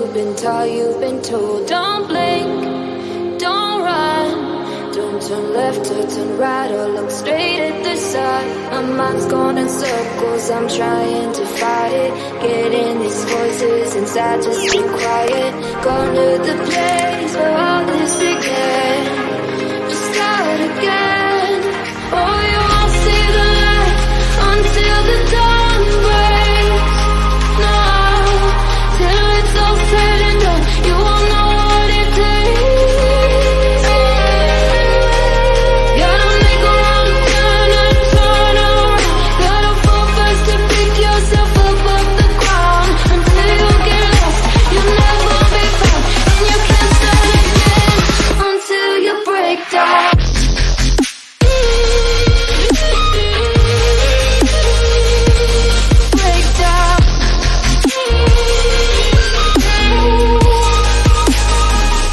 you've been taught, you've been told. Don't blink, don't run, don't turn left or turn right or look straight at the sun. My mind's going in circles, I'm trying to fight it. Getting these voices inside, just be quiet. Going to the place where all this began. Just start again. Oh, you won't see the light until the dawn breaks. No, till it's all said and done, you won't know what it takes. Gotta make a wrong turn and turn around. Gotta fall fast to pick yourself up off the ground. Until you get lost, you'll never be found. And you can't start again until you break down. Break down.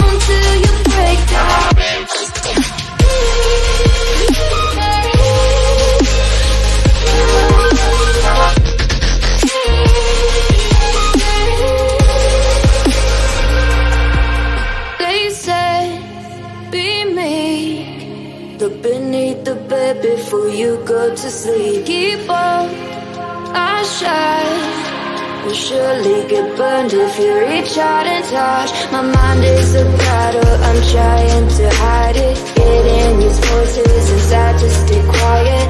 Until you break down. They said, be meek. Look beneath the bed before you go to sleep. Keep up, I shine. You'll surely get burned if you reach out and touch. My mind is a battle, I'm trying to hide it. Getting these voices inside, just stay quiet.